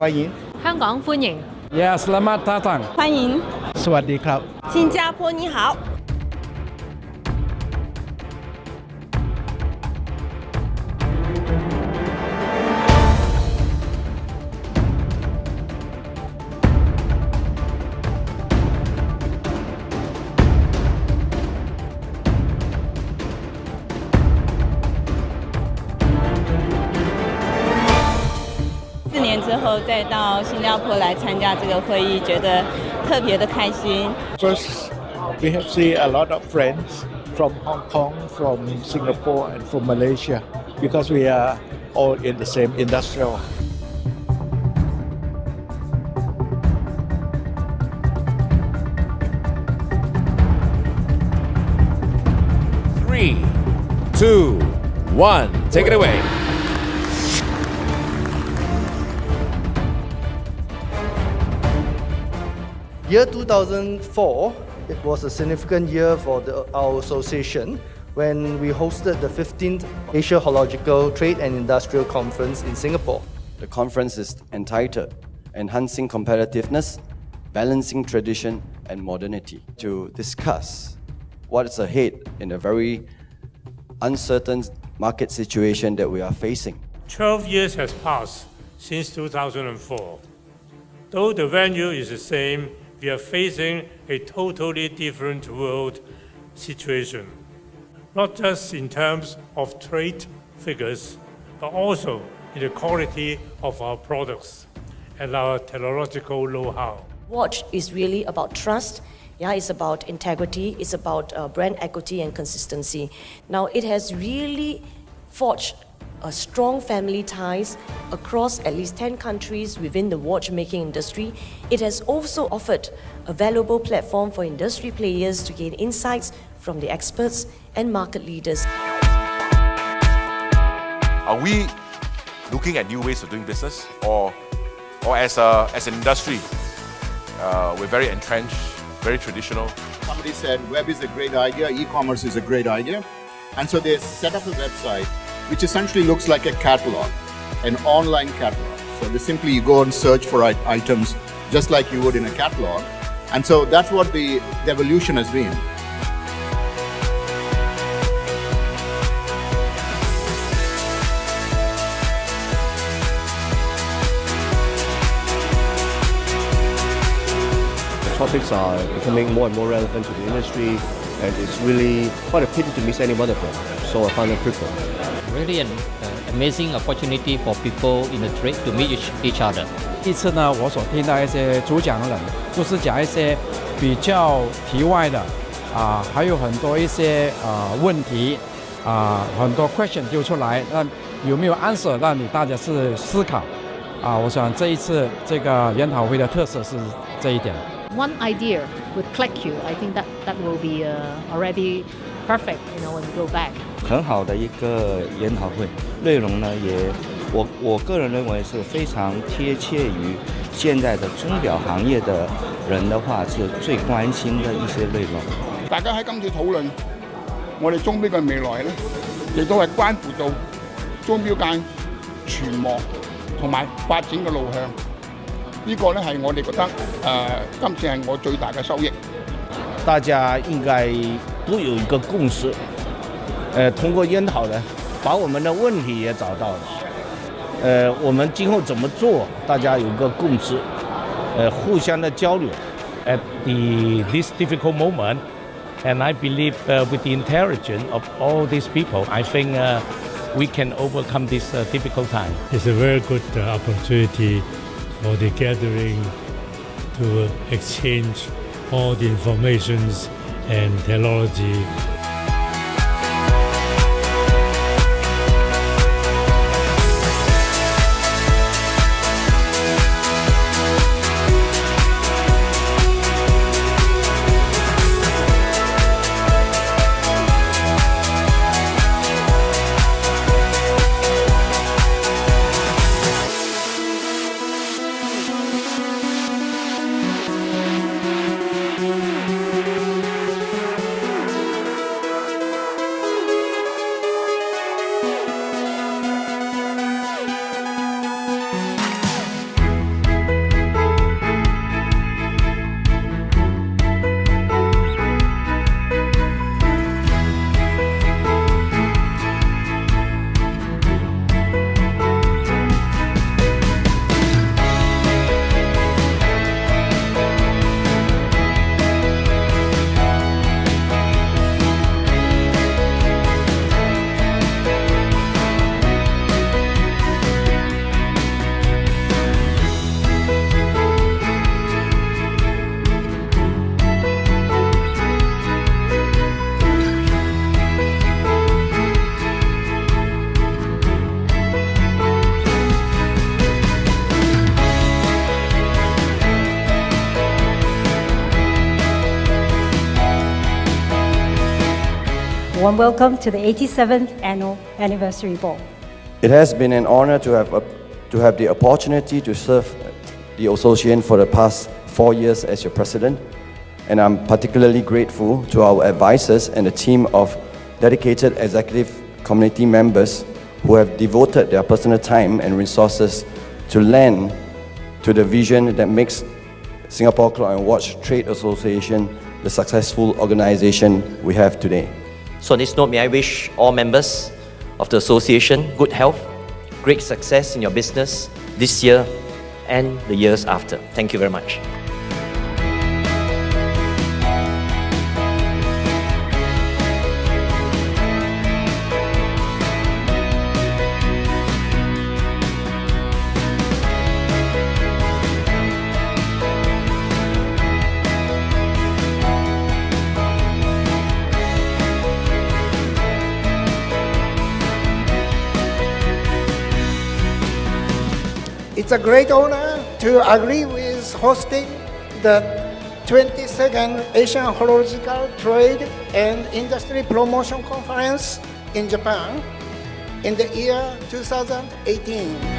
欢迎。香港歡迎。Yes, selamat datang. 欢迎。สวัสดีครับ。新加坡你好。4年之后再到新加坡来参加这个会议，觉得特别的开心。First, we have seen a lot of friends from Hong Kong, from Singapore, and from Malaysia because we are all in the same industrial. Three, 2, 1, take it away. Year 2004, it was a significant year for our association when we hosted the 15th Asia Horological Trade and Industrial Conference in Singapore. The conference is entitled Enhancing Competitiveness, Balancing Tradition and Modernity, to discuss what is ahead in a very uncertain market situation that we are facing. 12 years has passed since 2004. Though the venue is the same, we are facing a totally different world situation, not just in terms of trade figures, but also in the quality of our products and our technological know-how. Watch is really about trust. Yeah, it's about integrity. It's about brand equity and consistency. Now, it has really forged a strong family ties across at least 10 countries within the watchmaking industry. It has also offered a valuable platform for industry players to gain insights from the experts and market leaders. Are we looking at new ways of doing business, or as an industry, we're very entrenched, very traditional? Somebody said web is a great idea, e-commerce is a great idea, and so they set up a website which essentially looks like a catalog, an online catalog. So simply you go and search for items just like you would in a catalog. And so that's what the evolution has been. Topics are becoming more and more relevant to the industry, and it's really quite a pity to miss any one of them. So I found it fruitful. Really an amazing opportunity for people in the trade to meet each other. 这次呢，我所听到一些主讲人，就是讲一些比较题外的还有很多一些问题很多 question 丢出来，那有没有 answer 让你大家是思考我想这一次这个研讨会的特色是这一点。One idea would click you. I think that will be already perfect, when we go back. 很好的一个研讨会，内容呢我个人认為是非常貼切於現在的鐘錶行業的人的話，是最關心的一些內容。大家喺今次討論我哋鐘錶嘅未來咧，亦都係關乎到鐘錶界存亡同埋發展嘅路向。呢個咧係我哋覺得今次係我最大嘅收益。大家應該都有一個共識，通過研討呢，把我們的問題也找到了。我們今後怎麼做，大家有個共識，互相的交流。At this difficult moment, and I believe with the intelligence of all these people, I think we can overcome this difficult time. It's a very good opportunity for the gathering to exchange all the informations and technology. Warm welcome to the 87th Annual Anniversary Ball. It has been an honor to have the opportunity to serve the association for the past 4 years as your president, and I'm particularly grateful to our advisors and the team of dedicated executive committee members who have devoted their personal time and resources to lend to the vision that makes Singapore Clock and Watch Trade Association the successful organization we have today. So on this note, may I wish all members of the association good health, great success in your business this year and the years after. Thank you very much. It's a great honor to agree with hosting the 22nd Asian Horological Trade and Industry Promotion Conference in Japan in the year 2018.